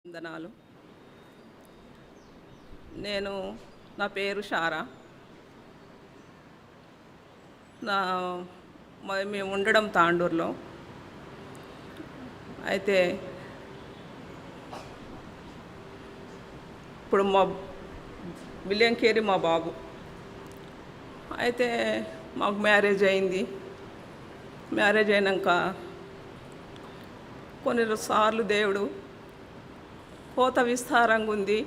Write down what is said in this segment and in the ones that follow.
వందనాలు. నేను నా పేరు షారా. నా మేము ఉండడం తాండూరులో. అయితే ఇప్పుడు విలియం కేరీ మా బాబు. అయితే మాకు మ్యారేజ్ అయింది. మ్యారేజ్ అయినాక కొన్నిసార్లు దేవుడు కోత విస్తారంగా ఉంది,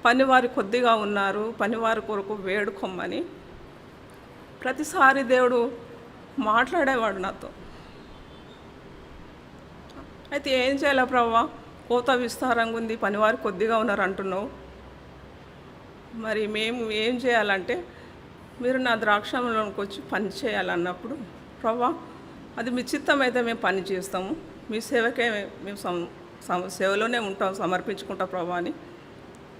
పనివారు కొద్దిగా ఉన్నారు, పనివారి కొరకు వేడుకోమని ప్రతిసారి దేవుడు మాట్లాడేవాడు నాతో. అయితే ఏం చేయాలి ప్రభువా, కోత విస్తారంగా ఉంది, పనివారు కొద్దిగా ఉన్నారు అంటున్నావు, మరి మేము ఏం చేయాలంటే మీరు నా ద్రాక్షలోనికి వచ్చి పని చేయాలన్నప్పుడు, ప్రభువా అది మీ చిత్తం అయితే మేము పని చేస్తాము, మీ సేవకే మేము సేవలోనే ఉంటాం, సమర్పించుకుంటా ప్రభా అని,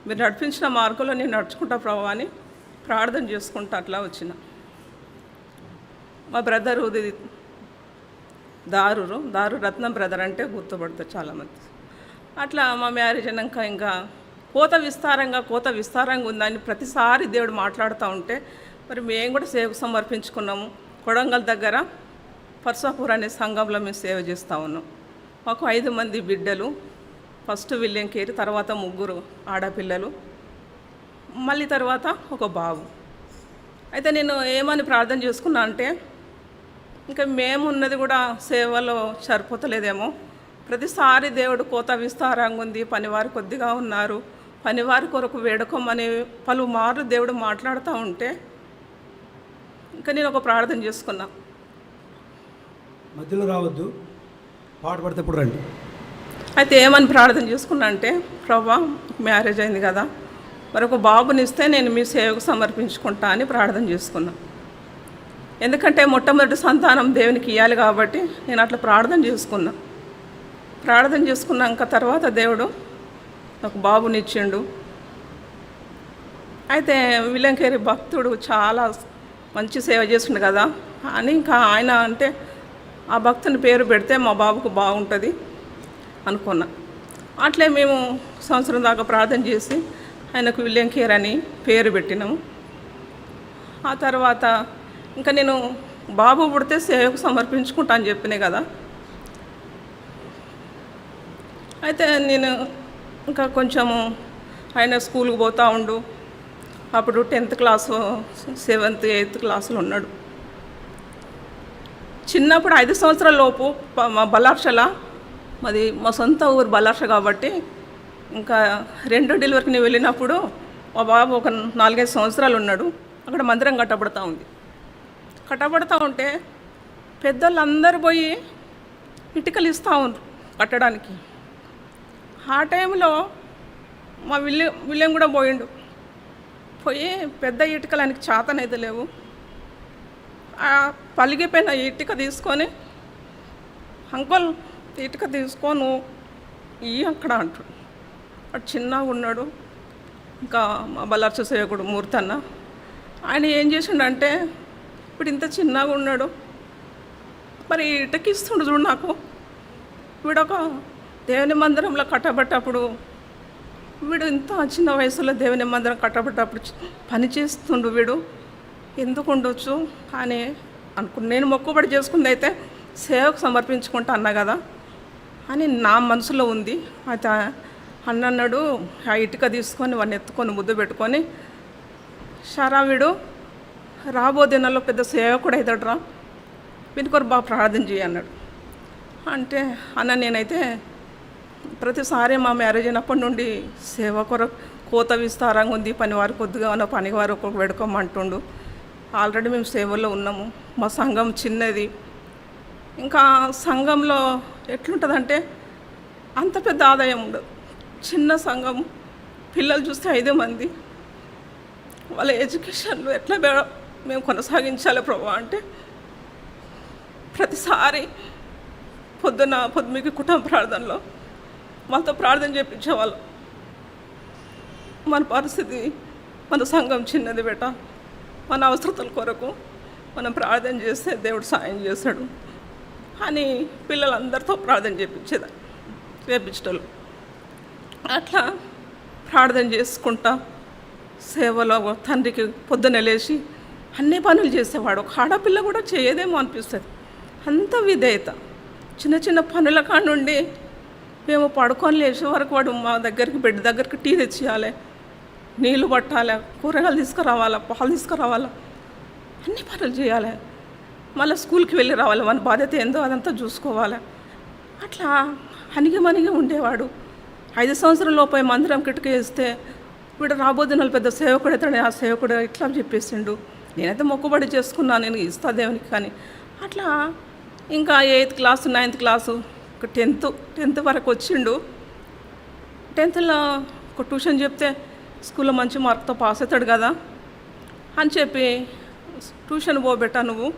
మీరు నడిపించిన మార్గంలో నేను నడుచుకుంటా ప్రభా అని ప్రార్థన చేసుకుంటా అట్లా వచ్చిన. మా బ్రదరు దారు రత్నం బ్రదర్ అంటే గుర్తుపడతారు చాలామంది. అట్లా మా మ్యారేజ్ అయినాక ఇంకా కోత విస్తారంగా ఉందని ప్రతిసారి దేవుడు మాట్లాడుతూ ఉంటే మరి మేము కూడా సేవకు సమర్పించుకున్నాము. కొడంగల్ దగ్గర పర్సాపూర్ అనే సంఘంలో మేము సేవ చేస్తూ ఉన్నాం. మాకు 5 మంది బిడ్డలు. ఫస్ట్ విలియం కేరీ, తర్వాత 3 ఆడపిల్లలు, మళ్ళీ తర్వాత ఒక బాబు. అయితే నేను ఏమని ప్రార్థన చేసుకున్నా అంటే ఇంకా మేము ఉన్నది కూడా సేవలో సరిపోతలేదేమో, ప్రతిసారి దేవుడు కోత విస్తారంగా ఉంది, పనివారు కొద్దిగా ఉన్నారు, పనివారి కొరకు వేడుకోమని పలుమార్లు దేవుడు మాట్లాడుతూ ఉంటే ఇంకా నేను ఒక ప్రార్థన చేసుకున్నా. మధ్యలో రావద్దు, పాట పడితే ఇప్పుడు రండి. అయితే ఏమని ప్రార్థన చేసుకున్నా అంటే, ప్రభా మ్యారేజ్ అయింది కదా, మరి ఒక బాబునిస్తే నేను మీ సేవకు సమర్పించుకుంటా అని ప్రార్థన చేసుకున్నా. ఎందుకంటే మొట్టమొదటి సంతానం దేవునికి ఇవ్వాలి కాబట్టి నేను అట్లా ప్రార్థన చేసుకున్నాక తర్వాత దేవుడు నాకు బాబునిచ్చిండు. అయితే విలియం కేరీ భక్తుడు చాలా మంచి సేవ చేస్తుండు కదా అని ఇంకా ఆయన అంటే ఆ భక్తుని పేరు పెడితే మా బాబుకు బాగుంటుంది అనుకున్నా. అట్లే మేము సంవత్సరం దాకా ప్రార్థన చేసి ఆయనకు విలియం కేర్ అని పేరు పెట్టినాము. ఆ తర్వాత ఇంకా నేను బాబు పుడితే సేవకు సమర్పించుకుంటా అని చెప్పినే కదా. అయితే నేను ఇంకా కొంచెము ఆయన స్కూల్కి పోతూ ఉండు. అప్పుడు 10th క్లాసు 7th 8th క్లాసులు ఉన్నాడు. చిన్నప్పుడు 5 సంవత్సరాల లోపు మా బల్లార్షల, మాది మా సొంత ఊరు బల్లార్ష కాబట్టి ఇంకా 2 డెలివరీకి నేను వెళ్ళినప్పుడు మా బాబు ఒక 4-5 సంవత్సరాలు ఉన్నాడు. అక్కడ మందిరం కట్టబడుతూ ఉంటే పెద్దోళ్ళందరూ పోయి ఇటుకలు ఇస్తూ ఉన్నారు కట్టడానికి. ఆ టైంలో మా విలియం కూడా పోయి పెద్ద ఇటుకలు ఆయనకి చేతనైతే లేవు. ఆ పలిగిపోయిన ఇటుక తీసుకొని, అంకుల్ ఇటుక తీసుకోను అక్కడ అంటాడు. అటు చిన్నగా ఉన్నాడు. ఇంకా మా బల్లార్చ సేవకుడు మూర్తన్న ఆయన ఏం చేసిండంటే, ఇప్పుడు ఇంత చిన్నగా ఉన్నాడు, మరి ఇటుక ఇస్తుండు చూడు నాకు, వీడొక దేవుని మందిరంలో కట్టబట్టప్పుడు, వీడు ఇంత చిన్న వయసులో దేవుని మందిరం కట్టబట్టప్పుడు పని చేస్తుండు, వీడు ఎందుకు ఉండొచ్చు అని నేను మొక్కుబడి చేసుకుంది అయితే సేవకు సమర్పించుకుంటా అన్నా కదా అని నా మనసులో ఉంది. అయితే అన్నాడు, ఆ ఇటుక తీసుకొని వాడిని ఎత్తుకొని ముద్దు పెట్టుకొని, షారా వీడు రాబో దినాల్లో పెద్ద సేవకుడు అవుతాడురా, వీని కొరకు బాగా ప్రార్థన చేయి అన్నాడు. అంటే నేనైతే ప్రతిసారి మా మ్యారేజ్ అయినప్పటి నుండి సేవ కొరకు కోత విస్తారంగా ఉంది, పనివారు కొద్దిగా ఉన్న పనివారు ఒక పెడుకోమంటుండు. ఆల్రెడీ మేము సేవల్లో ఉన్నాము. మా సంఘం చిన్నది. ఇంకా సంఘంలో ఎట్లుంటుందంటే అంత పెద్ద ఆదాయం ఉండదు, చిన్న సంఘం. పిల్లలు చూస్తే 5 మంది. వాళ్ళ ఎడ్యుకేషన్లో ఎట్లా మేము కొనసాగించాలి ప్రభా అంటే ప్రతిసారి పొద్దుమికి కుటుంబ ప్రార్థనలో వాళ్ళతో ప్రార్థన చేయించేవాళ్ళం. మన పరిస్థితి, మన సంఘం చిన్నది బేట, మన అవసరతల కొరకు మనం ప్రార్థన చేస్తే దేవుడు సాయం చేస్తాడు అని పిల్లలందరితో ప్రార్థన చేయించేదాన్ని. చేపించటోళ్ళు. అట్లా ప్రార్థన చేసుకుంటా సేవలో తండ్రికి పొద్దున లేచి అన్ని పనులు చేసేవాడు. ఒక ఆడపిల్ల కూడా చేయదేమో అనిపిస్తుంది, అంత విధేయత. చిన్న చిన్న పనుల కాడ నుండి మేము పడుకొని లేచే వరకు వాడు మా దగ్గరికి బెడ్ దగ్గరికి టీ తెచ్చియాలి, నీళ్ళు పట్టాలి, కూరగాయలు తీసుకురావాలా, పాలు తీసుకురావాలా, అన్ని పనులు చేయాలి. మళ్ళీ స్కూల్కి వెళ్ళి రావాలి, మన బాధ్యత ఏందో అదంతా చూసుకోవాలి. అట్లా అణిగి ఉండేవాడు. 5 సంవత్సరాల లోపే మందిరం కిటికీ వేస్తే వీడు రాబోతున్న పెద్ద సేవకుడు అవుతాడు, ఆ సేవకుడు ఇట్లా చెప్పేసిండు. నేనైతే మొక్కుబడి చేసుకున్నాను, నేను ఇస్తా దేవునికి. కానీ అట్లా ఇంకా 8th class 9th class 10th వరకు వచ్చిండు. 10thలో ఒక ట్యూషన్ చెప్తే స్కూల్లో మంచి మార్కుతో పాస్ అవుతాడు కదా అని చెప్పి ట్యూషన్ పోబెట్టా నువ్వు,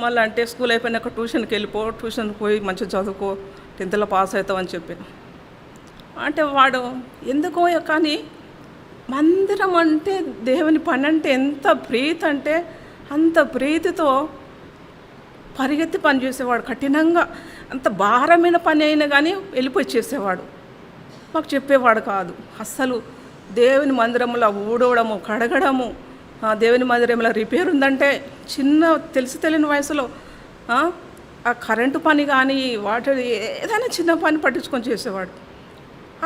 మళ్ళీ అంటే స్కూల్ అయిపోయినాక ట్యూషన్కి వెళ్ళిపో, ట్యూషన్కి పోయి మంచిగా చదువుకో, 10thలో పాస్ అవుతావు అని చెప్పి. అంటే వాడు ఎందుకో కానీ మందిరం అంటే దేవుని పని అంటే ఎంత ప్రీతి అంటే అంత ప్రీతితో పరిగెత్తి పని చేసేవాడు. కఠినంగా అంత భారమైన పని అయినా కానీ వెళ్ళిపోయి చేసేవాడు. మాకు చెప్పేవాడు కాదు అస్సలు. దేవుని మందిరంలో ఊడవడము, కడగడము, దేవుని మందిరంలో రిపేర్ ఉందంటే చిన్న తెలియని వయసులో ఆ కరెంటు పని కానీ వాటర్ ఏదైనా చిన్న పని పట్టించుకొని చేసేవాడు.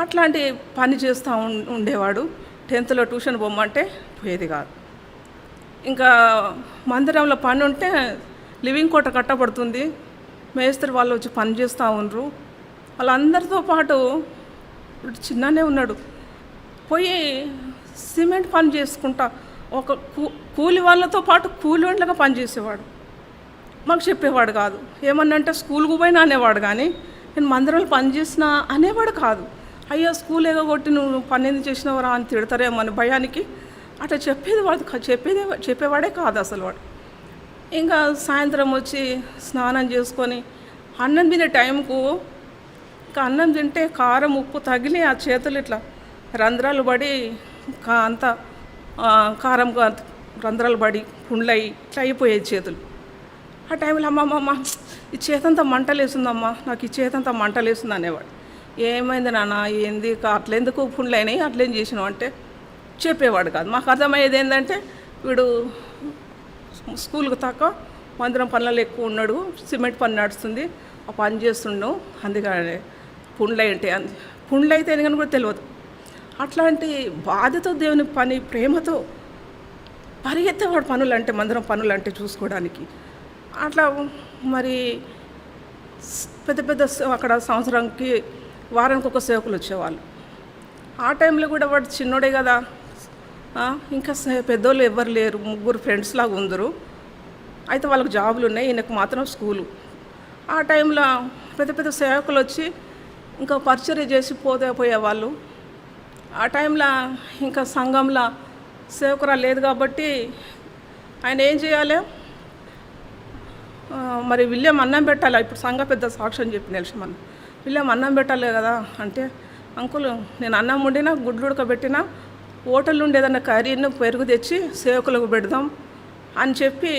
అట్లాంటి పని చేస్తూ ఉండేవాడు. 10thలో ట్యూషన్ పోమ్మంటే పోయేది కాదు. ఇంకా మందిరంలో పని ఉంటే లివింగ్ కోట కట్టబడుతుంది, మేస్త్రి వాళ్ళు వచ్చి పని చేస్తూ ఉండరు. వాళ్ళందరితో పాటు చిన్ననే ఉన్నాడు, పోయి సిమెంట్ పని చేసుకుంటా ఒక కూలి వాళ్ళతో పాటు కూలి వాళ్ళగా పనిచేసేవాడు. మాకు చెప్పేవాడు కాదు. ఏమన్నంటే స్కూల్కి పోయినా అనేవాడు, కానీ నేను మందిరంలో పని చేసినా అనేవాడు కాదు. అయ్యో స్కూల్ ఎగగొట్టి నువ్వు పని ఎందుకు చేసినవరా అని తిడతారేమో అని భయానికి అట్లా చెప్పేవాడే కాదు అసలు వాడు. ఇంకా సాయంత్రం వచ్చి స్నానం చేసుకొని అన్నం తినే టైంకు ఇంకా అన్నం తింటే కారం ఉప్పు తగిలి ఆ చేతులు ఇట్లా రంధ్రాలు పడి అంతా కారం రంధ్రాలు పడి పుండ్లయి ఇట్లా అయిపోయేది చేతులు. ఆ టైంలో అమ్మమ్మ ఈ చేతంతా మంటలేస్తుందమ్మా, నాకు ఈ చేతంతా మంటలేస్తుంది అనేవాడు. ఏమైంది నాన్న, ఏంది అట్లెందుకు పుండ్లు అయినాయి, అట్లేం చేసినావు అంటే చెప్పేవాడు కాదు. మాకు అర్థమయ్యేది ఏంటంటే వీడు స్కూల్కి తక్కువ మందిరం పనులలో ఎక్కువ ఉన్నాడు, సిమెంట్ పని నడుస్తుంది, ఆ పని చేస్తుండు, అందుకని పుండ్లు అంటే పుండ్లు అయితే అని కూడా తెలియదు. అట్లాంటి బాధతో దేవుని పని ప్రేమతో పరిగెత్తేవాడు పనులు అంటే, మందిరం పనులు అంటే చూసుకోవడానికి. అట్లా మరి పెద్ద అక్కడ సంవత్సరానికి వారానికి ఒక సేవకులు వచ్చేవాళ్ళు. ఆ టైంలో కూడా వాడు చిన్నోడే కదా, ఇంకా పెద్దోళ్ళు ఎవ్వరు లేరు, 3 ఫ్రెండ్స్ లాగా ఉందరు. అయితే వాళ్ళకి జాబులు ఉన్నాయి, ఈయనకు మాత్రం స్కూలు. ఆ టైంలో పెద్ద సేవకులు వచ్చి ఇంకా పరిచర్య చేసి పోయేవాళ్ళు. ఆ టైంలో ఇంకా సంఘంలో సేవకురాలు లేదు కాబట్టి ఆయన ఏం చేయాలి, మరి విలియం అన్నం పెట్టాలి. ఇప్పుడు సంఘ పెద్ద సాక్ష్యం చెప్పి నిలిచి విలియం అన్నం పెట్టాలి కదా అంటే, అంకుల్ నేను అన్నం వండినా గుడ్లు ఉడకబెట్టినా హోటల్ నుండి ఏదన్నా కర్రీని పెరుగు తెచ్చి సేవకులకు పెడదాం అని చెప్పి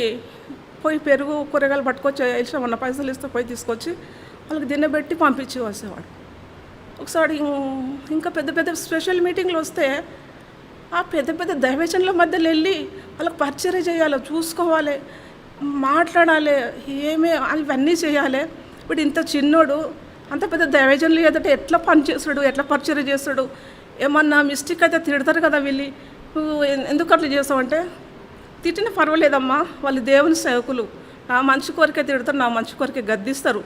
పోయి పెరుగు కూరగాయలు పట్టుకొచ్చి వెళ్ళిన పైసలు ఇస్తే పోయి తీసుకొచ్చి వాళ్ళకి తినబెట్టి పంపించి వచ్చేవాడు. ఒకసారి ఇంకా పెద్ద స్పెషల్ మీటింగ్లు వస్తే ఆ పెద్ద దైవజనుల మధ్యలో వెళ్ళి వాళ్ళకి పరిచర్య చేయాలి, చూసుకోవాలి, మాట్లాడాలి, ఇవన్నీ చేయాలి. ఇప్పుడు ఇంత చిన్నోడు అంత పెద్ద దైవజనులు ఎదుట ఎట్లా పని చేస్తాడు, ఎట్లా పరిచర్య చేస్తాడు, ఏమన్నా మిస్టేక్ అయితే తిడతారు కదా వీళ్ళు, నువ్వు ఎందుకు అట్లా చేస్తావంటే, తిట్టిన పర్వాలేదమ్మా, వాళ్ళు దేవుని సేవకులు, నా మంచి కోరికే తిడతారు, నా మంచి కోరికే గద్దిస్తారు,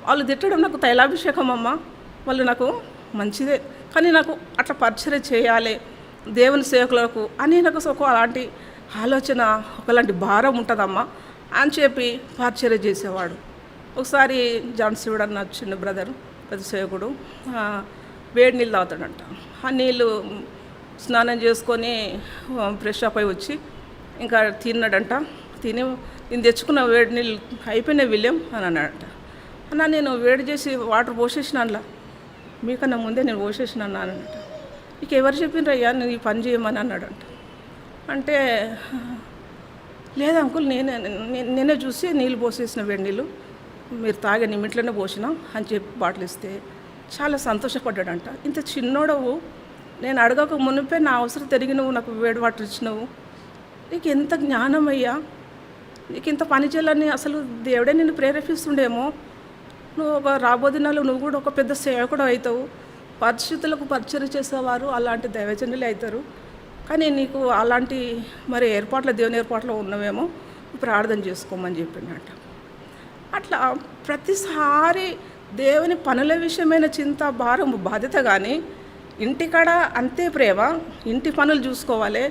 వాళ్ళు తిట్టడం నాకు తైలాభిషేకం అమ్మ, వాళ్ళు నాకు మంచిదే, కానీ నాకు అట్లా పరిచర్య చేయాలి దేవుని సేవకులకు అని నాకు అలాంటి ఆలోచన, ఒకలాంటి భారం ఉంటుందమ్మా అని చెప్పి పరిచర్య చేసేవాడు. ఒకసారి జాన్సీవుడు అన్న చిన్న బ్రదరు పెద్ద సేవకుడు వేడి నీళ్ళు తాగుతాడంట. ఆ నీళ్ళు స్నానం చేసుకొని ఫ్రెష్ అప్ అయి వచ్చి ఇంకా తిన్నాడంట. తిని నేను తెచ్చుకున్న వేడి నీళ్ళు అయిపోయినాయి విలియం అని అన్నాడంట. అన్న నేను వేడి చేసి వాటర్ పోసేసిన అందులో, మీకన్నా ముందే నేను పోసేసిన అన్నానంట. నీకు ఎవరు చెప్పిండ్రయ్యా నేను ఈ పని చేయమని అన్నాడంట. అంటే లేదు అంకుల్ నేనే చూసి నీళ్ళు పోసేసిన వేడి నీళ్ళు, మీరు తాగే నిమిట్లోనే పోసినా అని చెప్పి బాటిల్ ఇస్తే చాలా సంతోషపడ్డాడంట. ఇంత చిన్నోడవు, నేను అడగక మునిపే నా అవసరం తిరిగి నువ్వు నాకు వేడి వాటర్ ఇచ్చినావు, నీకు ఎంత జ్ఞానం అయ్యా, నీకు ఇంత పని చేయాలని అసలు దేవుడే నిన్ను ప్రేరేపిస్తుండేమో, నువ్వు ఒక రాబోదినాలు నువ్వు కూడా ఒక పెద్ద సేవకుడు అవుతావు, పరిస్థితులకు పరిచయం చేసేవారు అలాంటి దైవజనులే అవుతారు, కానీ నీకు అలాంటి మరి ఏర్పాట్ల దేవుని ఏర్పాట్లో ఉన్నవేమో ప్రార్థన చేసుకోమని చెప్పిండట. అట్లా ప్రతిసారి దేవుని పనుల విషయమైన చింత, భారం, బాధ్యత, కానీ ఇంటికాడ అంతే ప్రేమ, ఇంటి పనులు చూసుకోవాలి,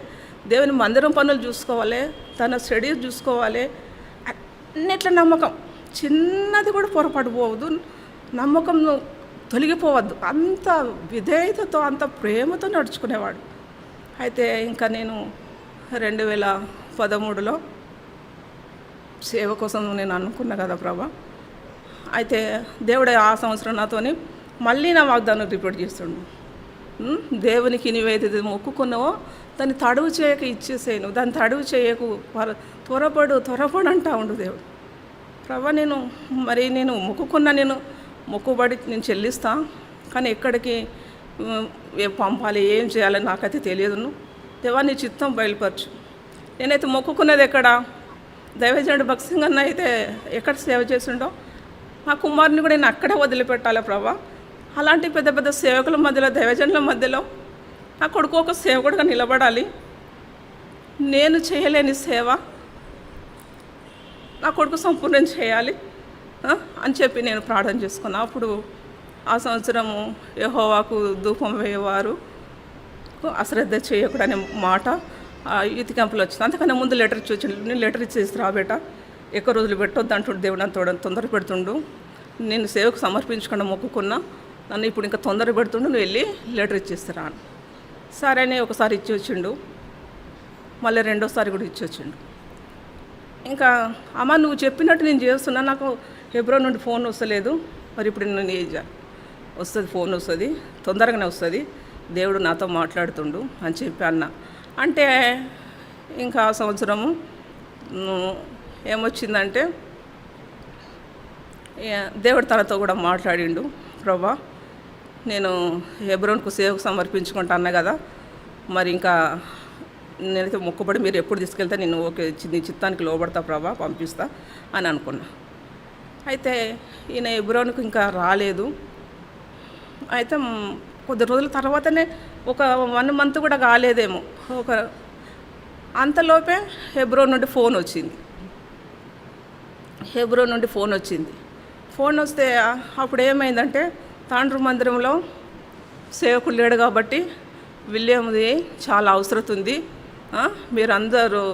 దేవుని మందిరం పనులు చూసుకోవాలి, తన స్టడీ చూసుకోవాలి, అన్నిట్ల నమ్మకం, చిన్నది కూడా పొరపాటు పోవద్దు, నమ్మకం తొలగిపోవద్దు, అంత విధేయతతో అంత ప్రేమతో నడుచుకునేవాడు. అయితే ఇంకా నేను 2013లో సేవ కోసం నేను అనుకున్నా కదా ప్రభా, అయితే దేవుడే ఆ సంవత్సరం నాతోని మళ్ళీ నా వాగ్దానం రిపీట్ చేస్తుండు. దేవునికి నీవేదైతే మొక్కుకున్నావో దాన్ని తడువు చేయక ఇచ్చేసేను, దాన్ని తడువు చేయకు, త్వరపడు అంటా ఉండు దేవుడు. ప్రభా నేను మొక్కుకున్నా, నేను మొక్కుబడి నేను చెల్లిస్తా, కానీ ఎక్కడికి పంపాలి, ఏం చేయాలని నాకైతే తెలియదును. దేవా నీ చిత్తం బయలుపరచు. నేనైతే మొక్కుకున్నది ఎక్కడ, దైవజనుడు భక్సింగ్ అన్న అయితే ఎక్కడ సేవ చేసిండో మా కుమారుని కూడా నేను అక్కడే వదిలిపెట్టాలి ప్రభా. అలాంటి పెద్ద పెద్ద సేవకుల మధ్యలో, దైవజనుల మధ్యలో నా కొడుకు ఒక సేవకుడిగా నిలబడాలి. నేను చేయలేని సేవ నా కొడుకు సంపూర్ణం చేయాలి అని చెప్పి నేను ప్రార్థన చేసుకున్నాను. అప్పుడు ఆ సంవత్సరము యెహోవాకు ధూపం వేయవారు అశ్రద్ధ చేయకూడనే మాట యూత్ క్యాంపులో వచ్చింది. అంతకన్నా ముందు లెటర్ ఇచ్చి వచ్చిండు. నేను లెటర్ ఇచ్చేసి రాబేట, ఎక్కువ రోజులు పెట్టొద్దు అంటుండు దేవుడు, నన్ను తొందర పెడుతుండు. నేను సేవకు సమర్పించకుండా మొక్కుకున్నా, నన్ను ఇప్పుడు ఇంకా తొందర పెడుతుండు, నువ్వు వెళ్ళి లెటర్ ఇచ్చేస్తారా అని. సరే అని ఒకసారి ఇచ్చి వచ్చిండు, మళ్ళీ రెండోసారి కూడా ఇచ్చి వచ్చిండు. ఇంకా అమ్మ నువ్వు చెప్పినట్టు నేను చేస్తున్నా, నాకు హెబ్రోన్ నుండి ఫోన్ వస్తలేదు, మరి ఇప్పుడు నేను ఏం చేయాలి, వస్తుంది ఫోన్ వస్తుంది, తొందరగానే వస్తుంది, దేవుడు నాతో మాట్లాడుతుండు అని చెప్పి అన్న. అంటే ఇంకా ఆ సంవత్సరము ఏమొచ్చిందంటే దేవుడు తనతో కూడా మాట్లాడిండు. ప్రభా నేను హెబ్రోన్కు సేవకు సమర్పించుకుంటా అన్నా కదా, మరి ఇంకా నేనైతే మొక్కుబడి మీరు ఎప్పుడు తీసుకెళ్తే నేను ఓకే నీ చిత్తానికి లోబడతా ప్రభా, పంపిస్తా అని అనుకున్నా. అయితే ఈయన హెబ్రోన్కు ఇంకా రాలేదు. అయితే కొద్ది రోజుల తర్వాతనే ఒక 1 మంత్ కూడా కాలేదేమో, ఒక అంతలోపే హెబ్రోన్ నుండి ఫోన్ వచ్చింది. ఫోన్ వస్తే అప్పుడు ఏమైందంటే తాండ్రు మందిరంలో సేవకుడు లేడు కాబట్టి విలియంది చాలా అవసరం ఉంది, మీరందరూ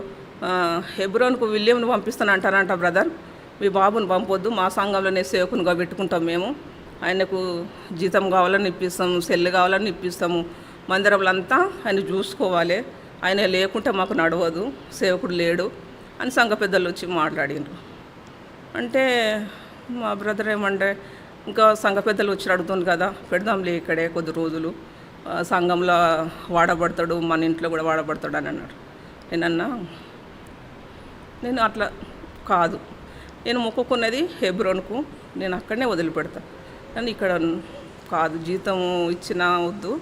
హెబ్రోన్కు విలియంను పంపిస్తానంటారంట బ్రదర్, మీ బాబుని పంపొద్దు, మా సంఘంలోనే సేవకునిగా పెట్టుకుంటాం మేము, ఆయనకు జీతం కావాలని ఇప్పిస్తాము, సెల్ కావాలని ఇప్పిస్తాము, మందిరంలో అంతా ఆయన చూసుకోవాలి, ఆయన లేకుంటే మాకు నడవదు, సేవకుడు లేడు అని సంఘ పెద్దలు వచ్చి మాట్లాడినారు. అంటే మా బ్రదర్ ఏమంటే ఇంకా సంఘ పెద్దలు వచ్చి అడుగుతుంది కదా, పెడదాంలే ఇక్కడే కొద్ది రోజులు, సంఘంలో వాడబడతాడు, మన ఇంట్లో కూడా వాడబడతాడు అని అన్నాడు. నేను అట్లా కాదు, నేను మొక్కుకున్నది హెబ్రోన్కు, నేను అక్కడనే వదిలిపెడతా, కానీ ఇక్కడ కాదు, జీతం ఇచ్చినా వద్దు,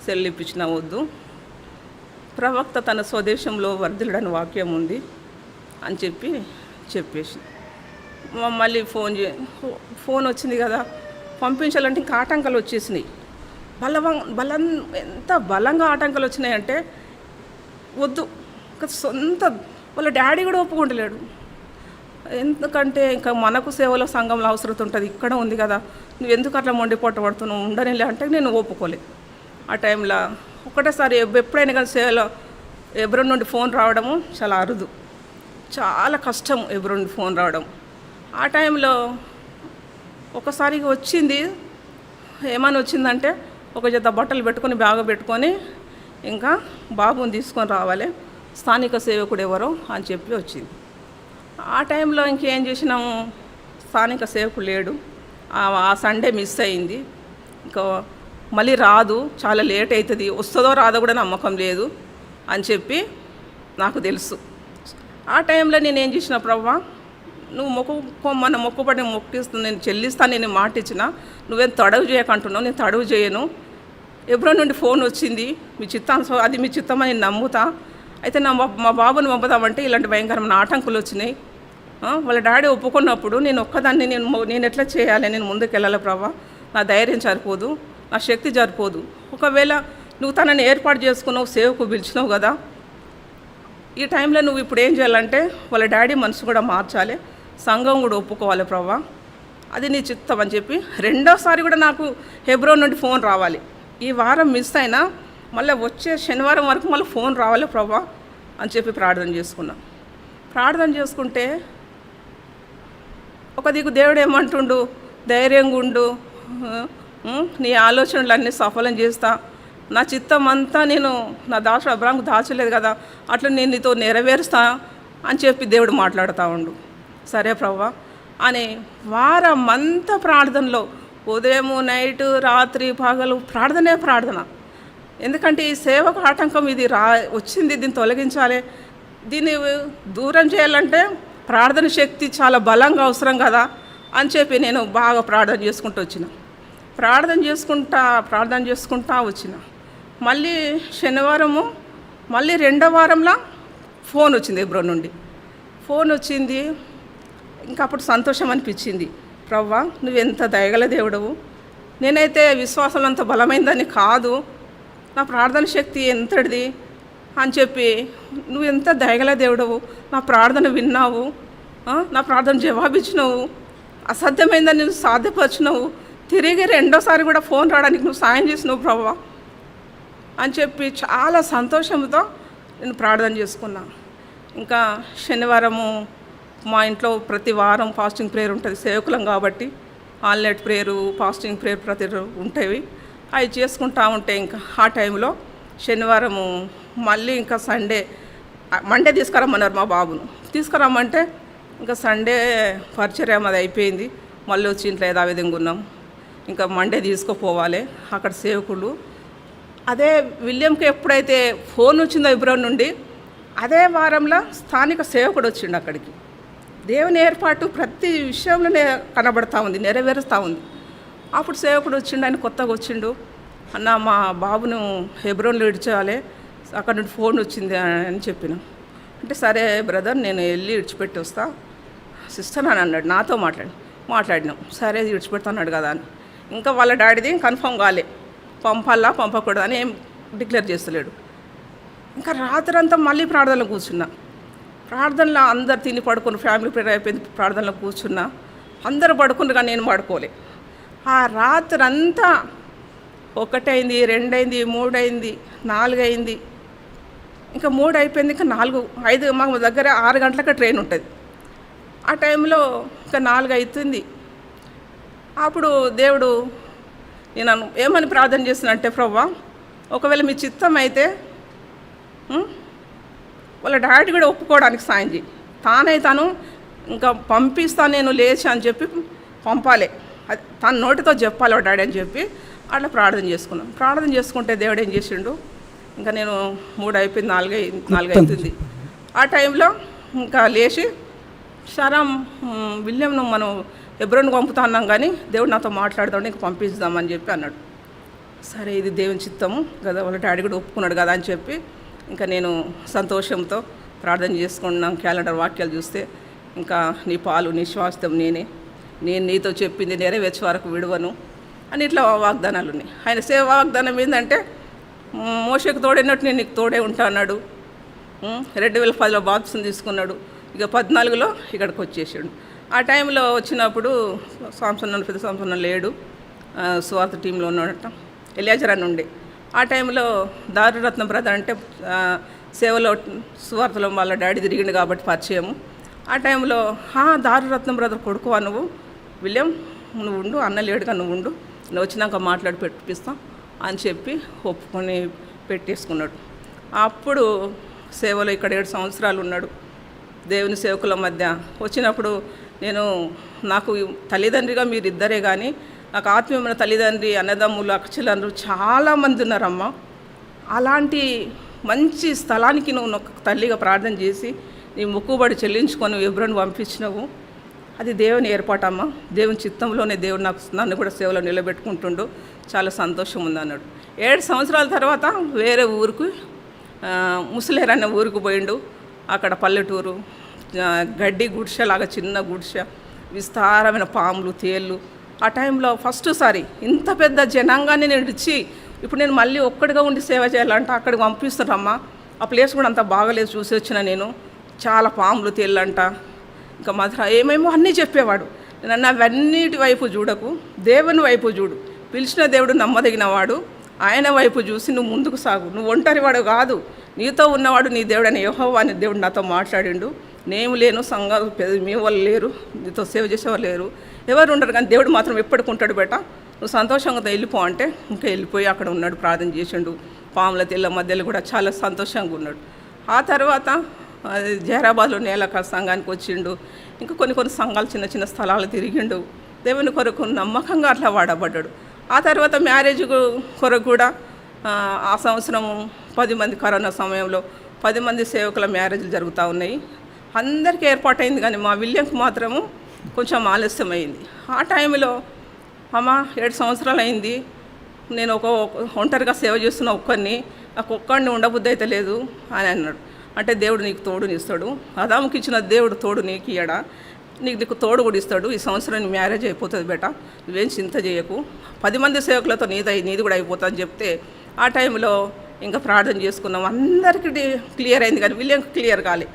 సెల్ ఇప్పించినా వద్దు, ప్రవక్త తన స్వదేశంలో వర్ధిల్లుడని వాక్యం ఉంది అని చెప్పేసి మళ్ళీ ఫోన్ వచ్చింది కదా, పంపించాలంటే ఇంకా ఆటంకాలు వచ్చేసినాయి, ఎంత బలంగా ఆటంకాలు వచ్చినాయంటే వద్దు, సొంత వాళ్ళ డాడీ కూడా ఒప్పుకుంటలేడు. ఎందుకంటే ఇంకా మనకు సేవలో సంఘంలో అవసరం ఉంటుంది, ఇక్కడ ఉంది కదా, నువ్వు ఎందుకు అట్లా మొండిపోట పడుతున్నావు, ఉండనిలే అంటే నేను ఒప్పుకోలేదు. ఆ టైంలో ఒకటేసారి ఎప్పుడైనా కానీ సేవలో హెబ్రోన్ నుండి ఫోన్ రావడము చాలా అరుదు, చాలా కష్టం హెబ్రోన్ నుండి ఫోన్ రావడం. ఆ టైంలో ఒకసారి వచ్చింది, ఏమని వచ్చిందంటే ఒక జత బట్టలు పెట్టుకొని బ్యాగ్ పెట్టుకొని ఇంకా బాబుని తీసుకొని రావాలి, స్థానిక సేవకుడు ఎవరో అని చెప్పి వచ్చింది. ఆ టైంలో ఇంకేం చేసినాము, స్థానిక సేవకుడు లేడు, ఆ సండే మిస్ అయింది, ఇంకా మళ్ళీ రాదు, చాలా లేట్ అవుతుంది, వస్తుందో రాదో కూడా నమ్మకం లేదు అని చెప్పి నాకు తెలుసు. ఆ టైంలో నేను ఏం చేసిన ప్రభా, నువ్వు మొక్కుకోమన్న మొక్కుబడి మొక్కిస్తుంది, నేను చెల్లిస్తాను, నేను మాట ఇచ్చిన, నువ్వేం తడవు చేయకంటున్నావు, నేను తడవు చేయను. ఎబ్రోన్ నుండి ఫోన్ వచ్చింది, మీ చిత్తాంశం అది మీ చిత్తమని నేను నమ్ముతా. అయితే మా బాబుని పంపుదామంటే ఇలాంటి భయంకరమైన ఆటంకులు వచ్చినాయి. వాళ్ళ డాడీ ఒప్పుకున్నప్పుడు నేను ఒక్కదాన్ని నేను ఎట్లా చేయాలి, నేను ముందుకు వెళ్ళాలి ప్రభా, నా ధైర్యం సరిపోదు, నా శక్తి సరిపోదు. ఒకవేళ నువ్వు తనని ఏర్పాటు చేసుకున్నావు, సేవకు పిలిచినావు కదా, ఈ టైంలో నువ్వు ఇప్పుడు ఏం చేయాలంటే వాళ్ళ డాడీ మనసు కూడా మార్చాలి, సంఘం కూడా ఒప్పుకోవాలి ప్రభా, అది నీ చిత్తం అని చెప్పి రెండోసారి కూడా నాకు హెబ్రోన్ నుండి ఫోన్ రావాలి. ఈ వారం మిస్ అయినా మళ్ళీ వచ్చే శనివారం వరకు మళ్ళీ ఫోన్ రావాలి ప్రభా అని చెప్పి ప్రార్థన చేసుకున్నా. ప్రార్థన చేసుకుంటే ఒక దిక్కు దేవుడు ఏమంటుండు, ధైర్యంగా ఉండు, నీ ఆలోచనలన్నీ సఫలం చేస్తా, నా చిత్తం అంతా నేను నా దాసుడు అబ్రాహాముకు దాచలేదు కదా, అట్లా నేను నీతో నెరవేరుస్తా అని చెప్పి దేవుడు మాట్లాడుతూ ఉండు. సరే ప్రభా అని వారం అంతా ప్రార్థనలో, ఉదయము నైటు రాత్రి పగలు ప్రార్థన. ఎందుకంటే ఈ సేవకు ఆటంకం ఇది వచ్చింది, దీన్ని తొలగించాలి, దీన్ని దూరం చేయాలంటే ప్రార్థన శక్తి చాలా బలంగా అవసరం కదా అని చెప్పి నేను బాగా ప్రార్థన చేసుకుంటా వచ్చిన. మళ్ళీ శనివారము మళ్ళీ రెండో వారంలో ఫోన్ వచ్చింది, ఎబ్రోన్ నుండి ఫోన్ వచ్చింది. ఇంకా అప్పుడు సంతోషం అనిపించింది, ప్రవ్వా నువ్వెంత దయగల దేవుడవు, నేనైతే విశ్వాసం అంత బలమైందని కాదు, నా ప్రార్థన శక్తి ఎంతటిది అని చెప్పి, నువ్వు ఎంత దయగల దేవుడవు, నా ప్రార్థన విన్నావు, నా ప్రార్థన జవాబిచ్చినావు, అసాధ్యమైందని నువ్వు సాధ్యపరిచినావు, తిరిగి రెండోసారి కూడా ఫోన్ రావడానికి నువ్వు సాయం చేసినావు ప్రభువా అని చెప్పి చాలా సంతోషంతో నేను ప్రార్థన చేసుకున్నా. ఇంకా శనివారము మా ఇంట్లో ప్రతి వారం ఫాస్టింగ్ ప్రేయర్ ఉంటుంది, సేవకులం కాబట్టి all night prayer, fasting prayer ప్రతి ఉంటాయి. అవి చేసుకుంటా ఉంటే ఇంకా ఆ టైంలో శనివారము మళ్ళీ ఇంకా మండే తీసుకురమ్మన్నారు మా బాబును. తీసుకురమ్మంటే ఇంకా సండే పరిచర్య అది అయిపోయింది, మళ్ళీ వచ్చి ఇంట్లో యథావిధంగా ఉన్నాం. ఇంకా మండే తీసుకుపోవాలి అక్కడ సేవకులు. అదే విలియంకి ఎప్పుడైతే ఫోన్ వచ్చిందో ఎబ్రోన్ నుండి, అదే వారంలో స్థానిక సేవకుడు వచ్చిండు అక్కడికి. దేవుని ఏర్పాటు ప్రతి విషయంలోనే కనబడతా ఉంది, నెరవేరుస్తూ ఉంది. అప్పుడు సేవకుడు వచ్చిండు, ఆయన కొత్తగా వచ్చిండు. అన్న మా బాబును హెబ్రోన్లో ఇడ్చేయాలి, అక్కడ నుండి ఫోన్ వచ్చింది అని చెప్పిన. అంటే సరే బ్రదర్ నేను వెళ్ళి ఇడిచిపెట్టి వస్తా సిస్టర్ అని అన్నాడు. నాతో మాట్లాడినాం. సరే ఇడిచిపెడతా అన్నాడు కదా అని. ఇంకా వాళ్ళ డాడీది కన్ఫర్మ్ కాలే, పంపాలా పంపకూడదు అని ఏం డిక్లేర్ చేస్తలేడు. ఇంకా రాత్రంతా మళ్ళీ ప్రార్థనలో కూర్చున్నా. ప్రార్థనలో అందరు తిని పడుకుని, ఫ్యామిలీ ప్రేయర్ అయిపోయింది, ప్రార్థనలో కూర్చున్నా. అందరూ పడుకున్నారు కానీ నేను పడుకోలే. ఆ రాత్రి అంతా 1 అయింది, 2 అయింది, 3 అయింది, 4 అయింది. ఇంకా 3 అయిపోయింది, ఇంకా 4, 5 మాకు దగ్గర 6 గంటలకు ట్రైన్ ఉంటుంది. ఆ టైంలో ఇంకా 4 అవుతుంది. అప్పుడు దేవుడు నేను ఏమని ప్రార్థన చేస్తున్నంటే, ప్రభువా ఒకవేళ మీ చిత్తం అయితే వాళ్ళ డాడీ కూడా ఒప్పుకోవడానికి సాయం చేయి, తాను ఇంకా పంపిస్తాను నేను లేచి అని చెప్పి పంపాలి, అది తన నోటితో చెప్పాలి వాళ్ళ డాడీ అని చెప్పి అట్లా ప్రార్థన చేసుకున్నాం. ప్రార్థన చేసుకుంటే దేవుడు ఏం చేసిండు, ఇంకా నేను 3 అయిపోయింది, 4 అవుతుంది. ఆ టైంలో ఇంకా లేచి విలియంను మనం హెబ్రోన్కి పంపుతా అన్నాం కానీ దేవుడు నాతో మాట్లాడుతాడు, ఇంక పంపిస్తామని చెప్పి అన్నాడు. సరే ఇది దేవుని చిత్తము కదా, వాళ్ళ డాడీ కూడా ఒప్పుకున్నాడు కదా అని చెప్పి ఇంకా నేను సంతోషంతో ప్రార్థన చేసుకున్నాం. క్యాలెండర్ వాక్యాలు చూస్తే ఇంకా నీ పాలు నీ శ్వాసం నేను నీతో చెప్పింది నెరవేర్చే వరకు విడవను అని ఇట్లా వాగ్దానాలు ఉన్నాయి. ఆయన సేవ వాగ్దానం ఏంటంటే, మోషేకు తోడైనట్టు నేను నీకు తోడే ఉంటా అన్నాడు. 2010లో బాప్తిసం తీసుకున్నాడు. ఇక 14లో ఇక్కడికి వచ్చేసాడు. ఆ టైంలో వచ్చినప్పుడు పెద్ద సంసన్న లేడు, సువార్త టీంలో ఉన్నాడట, ఎలియాజర్ అని ఉండే. ఆ టైంలో దారురత్నం బ్రదర్ అంటే సేవలో సువార్తలో వాళ్ళ డాడీ తిరిగిండు కాబట్టి పరిచయము. ఆ టైంలో దారురత్నం బ్రదర్ కొడుకువా నువ్వు, విలియం నువ్వు ఉండు, అన్న లేడుగా నువ్వు ఉండు, నువ్వు వచ్చినాక మాట్లాడి పెట్టిస్తాం అని చెప్పి ఒప్పుకొని పెట్టేసుకున్నాడు. అప్పుడు సేవలో ఇక్కడ 7 సంవత్సరాలు ఉన్నాడు. దేవుని సేవకుల మధ్య వచ్చినప్పుడు నాకు తల్లిదండ్రిగా మీరిద్దరే కానీ నాకు ఆత్మీయమైన తల్లిదండ్రి, అన్నదమ్ములు, అక్కచెల్లెలు చాలామంది ఉన్నారమ్మ. అలాంటి మంచి స్థలానికి నువ్వు తల్లిగా ప్రార్థన చేసి నీ మొక్కుబడి చెల్లించుకొని హెబ్రోన్ పంపించినవు. అది దేవుని ఏర్పాటమ్మా, దేవుని చిత్తంలోనే దేవుడు నన్ను కూడా సేవలో నిలబెట్టుకుంటుండు, చాలా సంతోషం ఉంది అన్నాడు. 7 సంవత్సరాల తర్వాత వేరే ఊరికి ముసలేరు అనే ఊరికి పోయిండు. అక్కడ పల్లెటూరు, గడ్డి గుడిసెలాగా చిన్న గుడిసె, విస్తారమైన పాములు, తేళ్ళు. ఆ టైంలో ఫస్ట్ సారి ఇంత పెద్ద జనాంగాన్ని నడిచి ఇప్పుడు నేను మళ్ళీ ఒక్కడిగా ఉండి సేవ చేయాలంటే అక్కడికి పంపిస్తున్నారమ్మా. ఆ ప్లేస్ కూడా అంత బాగలేదు, చూసి వచ్చిన నేను. చాలా పాములు, తేళ్ళంట, ఇంకా మధుర ఏమేమో అన్నీ చెప్పేవాడు. నన్ను అవన్నిటి వైపు చూడకు, దేవుని వైపు చూడు. పిలిచిన దేవుడు నమ్మదగినవాడు, ఆయన వైపు చూసి నువ్వు ముందుకు సాగు. నువ్వు ఒంటరివాడు కాదు, నీతో ఉన్నవాడు నీ దేవుడు అని యెహోవా అని దేవుడు నాతో మాట్లాడిండు. నేను లేను, సంఘాలు మీ వాళ్ళు లేరు, నీతో సేవ చేసేవాళ్ళు లేరు, ఎవరు ఉండరు, కానీ దేవుడు మాత్రం ఎప్పటికుంటాడు బేట, నువ్వు సంతోషంగా వెళ్ళిపో అంటే ఇంకా వెళ్ళిపోయి అక్కడ ఉన్నాడు, ప్రార్థన చేసిండు. పాముల తెల్ల మధ్యలో కూడా చాలా సంతోషంగా ఉన్నాడు. ఆ తర్వాత జహరాబాద్లో నేలక సంఘానికి వచ్చిండు. ఇంకా కొన్ని సంఘాలు చిన్న చిన్న స్థలాలు తిరిగిండు. దేవుని కొరకు నమ్మకంగా అట్లా వాడబడ్డాడు. ఆ తర్వాత మ్యారేజ్ కొరకు కూడా ఆ సంవత్సరం 10 మంది, కరోనా సమయంలో 10 మంది సేవకుల మ్యారేజ్లు జరుగుతూ ఉన్నాయి. అందరికీ ఏర్పాటైంది, కానీ మా విలియంకి మాత్రము కొంచెం ఆలస్యమైంది. ఆ టైంలో అమ్మ 7 సంవత్సరాలు అయింది, నేను ఒంటరిగా సేవ చేస్తున్న ఒక్కరిని, నాకు ఒక్కడిని ఉండబుద్ధి అయితే లేదు అని అన్నాడు. అంటే దేవుడు నీకు తోడునిస్తాడు, ఆదాముకి ఇచ్చిన దేవుడు తోడు నీకు ఇయ్యడా, నీకు తోడు కూడా ఇస్తాడు. ఈ సంవత్సరం మ్యారేజ్ అయిపోతుంది బేట, నువ్వేం చింత చేయకు, 10 మంది సేవకులతో నీది కూడా అయిపోతుంది అని చెప్తే ఆ టైంలో ఇంకా ప్రార్థన చేసుకున్నాం. అందరికీ క్లియర్ అయింది, కానీ విలియం క్లియర్ కాలే.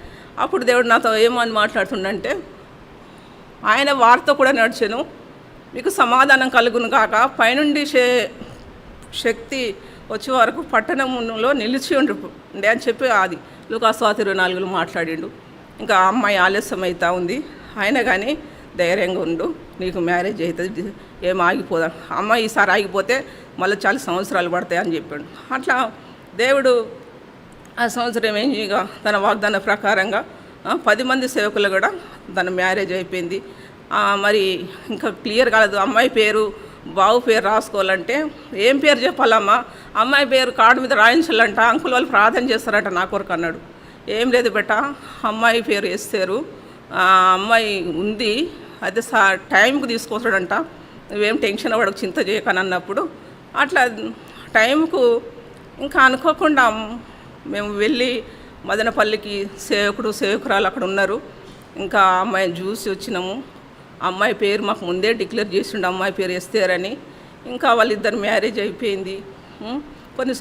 అప్పుడు దేవుడు నాతో ఏమని మాట్లాడుతుండంటే, ఆయన వారితో కూడా నడిచాను, మీకు సమాధానం కలుగును కాక, పైనుండి శక్తి వచ్చే వరకు పట్టణంలో నిలిచి ఉండే అని చెప్పి అది లూకాసు 24 మాట్లాడిండు. ఇంకా అమ్మాయి ఆలస్యం అవుతా ఉంది, అయినా కానీ ధైర్యంగా ఉండు, నీకు మ్యారేజ్ అవుతుంది, ఏం ఆగిపోదా, అమ్మాయి ఈసారి ఆగిపోతే మళ్ళీ చాలా సంవత్సరాలు పడతాయి అని చెప్పాడు. అట్లా దేవుడు ఆ సంవత్సరం ఏం చేయగా తన వాగ్దాన ప్రకారంగా 10 మంది సేవకులు కూడా తన మ్యారేజ్ అయిపోయింది. మరి ఇంకా క్లియర్ కాలేదు, అమ్మాయి పేరు బావు పేరు రాసుకోవాలంటే ఏం పేరు చెప్పాలమ్మా, అమ్మాయి పేరు కార్డు మీద రాయించాలంట, అంకుల్ వాళ్ళు ప్రార్థన చేస్తారట నా కొరకు అన్నాడు. ఏం లేదు బెట్ట, అమ్మాయి పేరు వేస్తారు, అమ్మాయి ఉంది, అదే టైంకి తీసుకొస్తాడంట, నువ్వేం టెన్షన్ పడకు, చింత చేయకని అన్నప్పుడు అట్లా టైంకు ఇంకా అనుకోకుండా మేము వెళ్ళి మదనపల్లికి సేవకురాలు అక్కడ ఉన్నారు, ఇంకా అమ్మాయిని చూసి వచ్చినాము. అమ్మాయి పేరు మాకు ముందే డిక్లేర్ చేసిండు, అమ్మాయి పేరు ఎస్తేరని. ఇంకా వాళ్ళిద్దరు మ్యారేజ్ అయిపోయింది. కొన్ని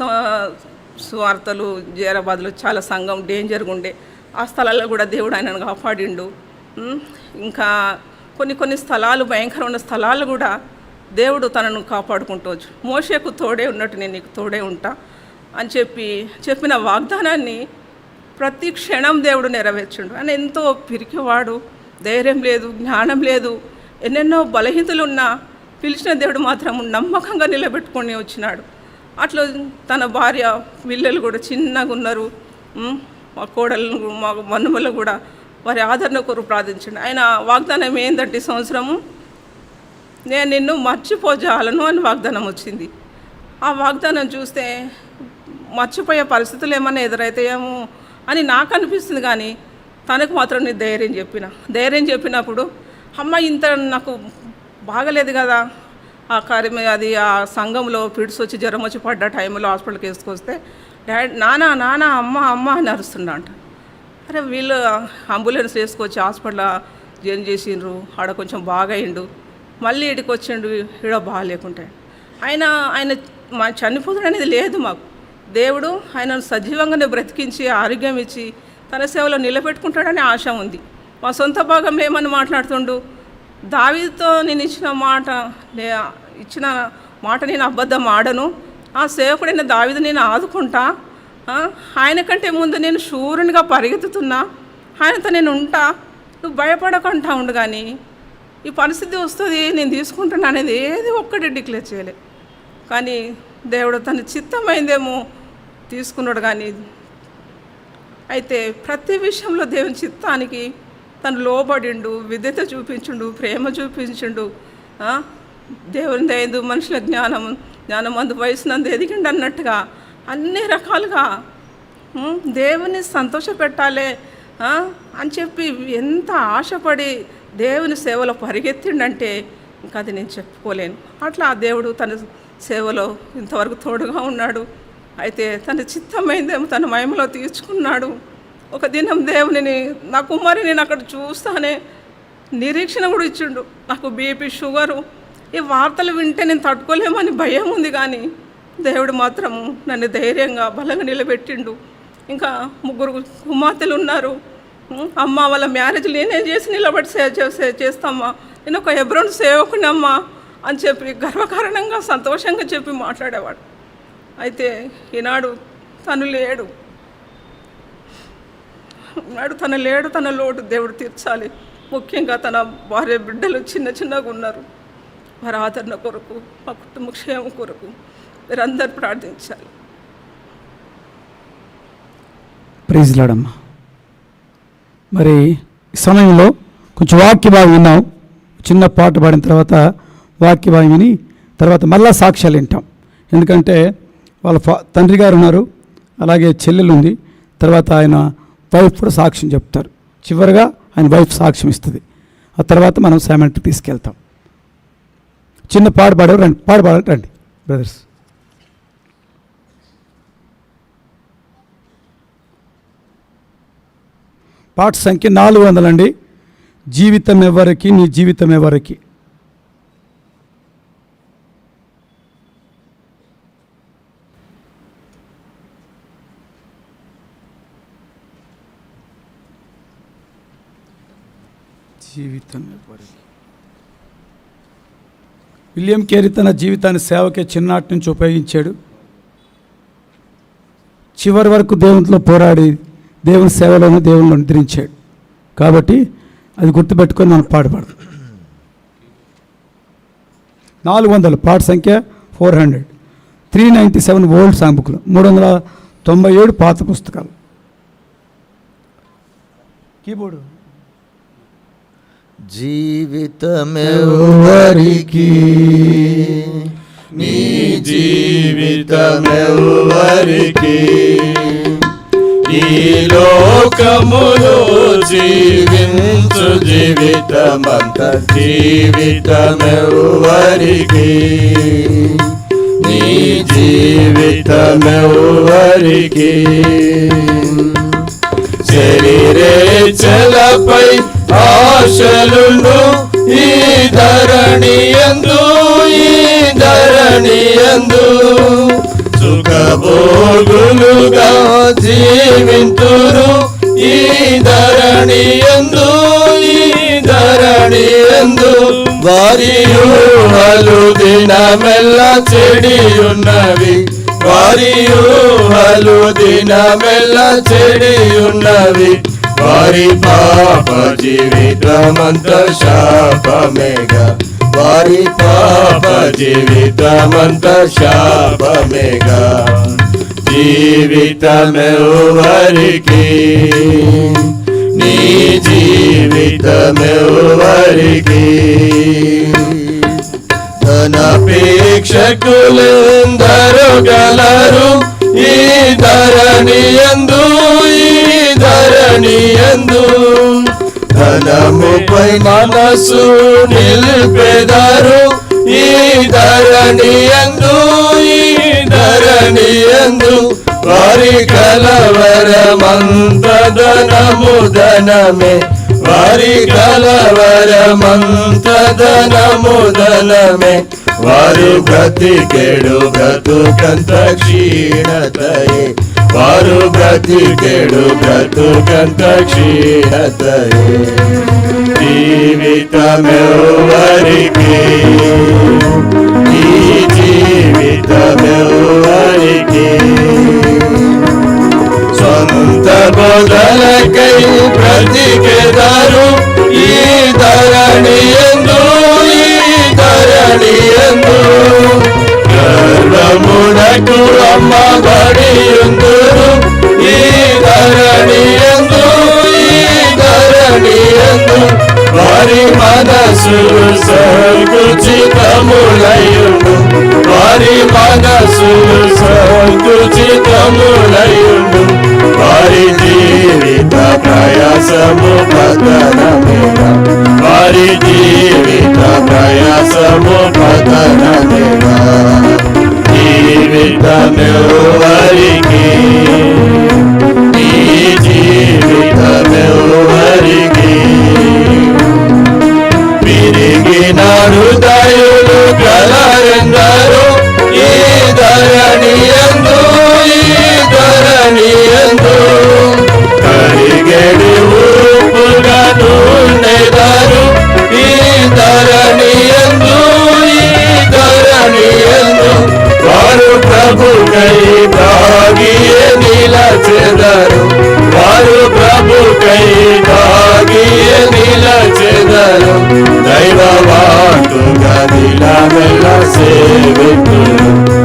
సువార్తలు జైరాబాద్లో చాలా సంఘం డేంజర్గా ఉండే, ఆ స్థలాల్లో కూడా దేవుడు ఆయనను కాపాడిండు. ఇంకా కొన్ని స్థలాలు భయంకరమైన స్థలాలు కూడా దేవుడు తనను కాపాడుకుంటూ వచ్చు. మోషేకు తోడే ఉన్నట్టు నేను నీకు తోడే ఉంటా అని చెప్పిన వాగ్దానాన్ని ప్రతి క్షణం దేవుడు నెరవేర్చిండు. ఆయన ఎంతో పిరికివాడు, ధైర్యం లేదు, జ్ఞానం లేదు, ఎన్నెన్నో బలహీనతలున్నా పిలిచిన దేవుడు మాత్రం నమ్మకంగా నిలబెట్టుకొని వచ్చినాడు. అట్లా తన భార్య పిల్లలు కూడా చిన్నగా ఉన్నారు, మా కోడలు మా మనుమలు కూడా వారి ఆదరణ కొరకు ప్రార్థించండి. ఆయన వాగ్దానం ఏంటంటే ఈ సంవత్సరము నేను నిన్ను మర్చిపోజాలను అని వాగ్దానం వచ్చింది. ఆ వాగ్దానం చూస్తే మర్చిపోయే పరిస్థితులు ఏమన్నా ఎదురైతాయేమో అని నాకు అనిపిస్తుంది, కానీ తనకు మాత్రం నేను ధైర్యం చెప్పినప్పుడు అమ్మ ఇంత నాకు బాగలేదు కదా, ఆ కార్యం అది ఆ సంఘంలో పిడిసి వచ్చి జ్వరం వచ్చి పడ్డ టైంలో హాస్పిటల్కి వేసుకొస్తే నానా అమ్మ అని అరుస్తుండ అంట. అరే వీళ్ళు అంబులెన్స్ వేసుకొచ్చి హాస్పిటల్ జాయిన్ చేసిండ్రు, ఆడ కొంచెం బాగయిండు, మళ్ళీ ఇడికి వచ్చిండు, ఈడ బాగాలేకుంటాడు. ఆయన చనిపోతాడు అనేది లేదు మాకు. దేవుడు ఆయనను సజీవంగానే బ్రతికించి ఆరోగ్యం ఇచ్చి తన సేవలో నిలబెట్టుకుంటాడని ఆశ ఉంది. మా సొంత భాగం ఏమని మాట్లాడుతుండు, దావీదుతో నేను ఇచ్చిన మాట నేను అబద్ధం ఆడను, ఆ సేవకుడైన దావీదు నేను ఆదుకుంటా, ఆయన కంటే ముందు నేను శూరునిగా పరిగెత్తుతున్నా, ఆయనతో నేను ఉంటా, నువ్వు భయపడకుండా ఉండు, కానీ ఈ పరిస్థితి వస్తుంది నేను తీసుకుంటున్నా అనేది ఏది ఒక్కటి డిక్లేర్ చేయలే. కానీ దేవుడు తన చిత్తమైందేమో తీసుకున్నాడు. కానీ అయితే ప్రతి విషయంలో దేవుని చిత్తానికి తను లోబడిండు, విధేయత చూపించుండు, ప్రేమ చూపించుండు. దేవుని దయందు మనుషుల జ్ఞానమందు వయసునందు ఎదిగిండు అన్నట్టుగా అన్ని రకాలుగా దేవుని సంతోషపెట్టాలి అని చెప్పి ఎంత ఆశపడి దేవుని సేవలో పరిగెత్తిండంటే ఇంకా అది నేను చెప్పుకోలేను. అట్లా ఆ దేవుడు తన సేవలో ఇంతవరకు తోడుగా ఉన్నాడు. అయితే తన చిత్తమైందేమో తన మహిమలో తీర్చుకున్నాడు. ఒక దినం దేవునిని నా కుమారిని నేను అక్కడ చూస్తానే నిరీక్షణ కూడా ఇచ్చిండు. నాకు బీపీ, షుగరు, ఈ వార్తలు వింటే నేను తట్టుకోలేమని భయం ఉంది, కానీ దేవుడు మాత్రం నన్ను ధైర్యంగా బలంగా నిలబెట్టిండు. ఇంకా 3 కుమార్తెలు ఉన్నారు. అమ్మ వాళ్ళ మ్యారేజ్లు నేనే చేసి నిలబడి చేస్తామ్మా, నేను ఒక హెబ్రోన్ సేవకుని అమ్మా అని చెప్పి గర్వకారణంగా సంతోషంగా చెప్పి మాట్లాడేవాడు. అయితే ఈనాడు తను లేడు. తన లోటు దేవుడు తీర్చాలి. ముఖ్యంగా తన భార్య బిడ్డలు చిన్నగా ఉన్నారు. వారి ఆదరణ కొరకు, మా కుటుంబ క్షేమం కొరకు మీరందరూ ప్రార్థించాలి. ప్రైజ్ లార్డ్ అమ్మా. మరి ఈ సమయంలో కొంచెం వాక్య భాగం విన్నాం. చిన్న పాట పాడిన తర్వాత వాక్య భాగం విని తర్వాత మళ్ళా సాక్ష్యాలు వింటాం. ఎందుకంటే వాళ్ళ తండ్రి గారు ఉన్నారు, అలాగే చెల్లెలు ఉంది. తర్వాత ఆయన వైఫ్ కూడా సాక్ష్యం చెప్తారు. చివరిగా ఆయన వైఫ్ సాక్ష్యం ఇస్తుంది. ఆ తర్వాత మనం సెమెంట్కి తీసుకెళ్తాం. చిన్న పాట పాడేవారు రండి, రండి బ్రదర్స్. పాట సంఖ్య 400 అండి. జీవితం ఎవరికి, నీ జీవితం ఎవరికి. జీవితం ఎవరికి. విలియం కేరీ తన జీవితాన్ని సేవకే చిన్ననాటి నుంచి ఉపయోగించాడు. చివరి వరకు దేవునితో పోరాడి దేవుని సేవలోనే దేవుని నిద్రించాడు. కాబట్టి అది గుర్తుపెట్టుకొని మనం పాడబడదు. 400 పాట సంఖ్య 400, 397 ఓల్డ్ సాంగ్ బుక్లు, 397 పాత పుస్తకాలు. కీబోర్డు. జీవితమెవ్వరికి, నీ జీవితమెవ్వరికి, ఈ లోకములో జీవించు జీవితమంత జీవితమెవ్వరికి, నీ జీవితమెవ్వరికి. శరీరేచ్ఛలపై ఆశలుండు ఈ ధరణియందు, ఈ ధరణియందు సుఖభోగులుగా జీవింతురు ఈ ధరణియందు, ఈ ధరణియందు. వారి ఊహలు దినమెల్ల చెడియున్నవి, వారి ఊహలు దినమెల్ల చెడియున్నవి. వారి పాప జీవితమంత శాపమేగా, వారి పాప జీవితమంత శాపమేగా. జీవితమెవ్వరికి, నీ జీవితమెవ్వరికి. ధనాపేక్షకులెందరు గలరు ఈ ధరణియందు, ఈ ధరణియందు. ధనముపై మనసు నిలిపెదరు ఈ ధరణియందు, ఈ ధరణియందు. వారి కలవరమంత ధనము ధనమే, వారి కలవరమంత ధనము ధనమే. వారు బ్రతికెడు బ్రతుకంత క్షీణతయే, వారు బ్రతికెడు బ్రతుకంత క్షీణతయే. జీవితమెవ్వరికి, ఈ జీవితమెవ్వరికి. స్వంత బోధలకై బ్రతికెదరు ఈ ధరణియందు, ఈ ధరణియందు. గర్వమునకు అమ్మబడియుందురు ఈ ధరణియందు, ఈ ధరణియందు. వారి మనసు సంకుచితములయుండు, వారి మనసు సంకుచితములయుండు. వారి జీవిత ప్రయాసము పతనమేగా, వారి వారి జీవిత ప్రయాసము పతనమేగా జీవితమెవరికి ఈ జీవితమెవరికి విరిగిన హృదయులు గలరెందరూ ఈ ధరణియందు కరిగెడి ఊపుగా నూనెదరు ఈ ధరణియందు వారు ప్రభుకై తాగియే నిలచెదరు వారు ప్రభుకై తాగియే నిలచెదరు దైవవాటుగా నిలమెల్ల సేవితులు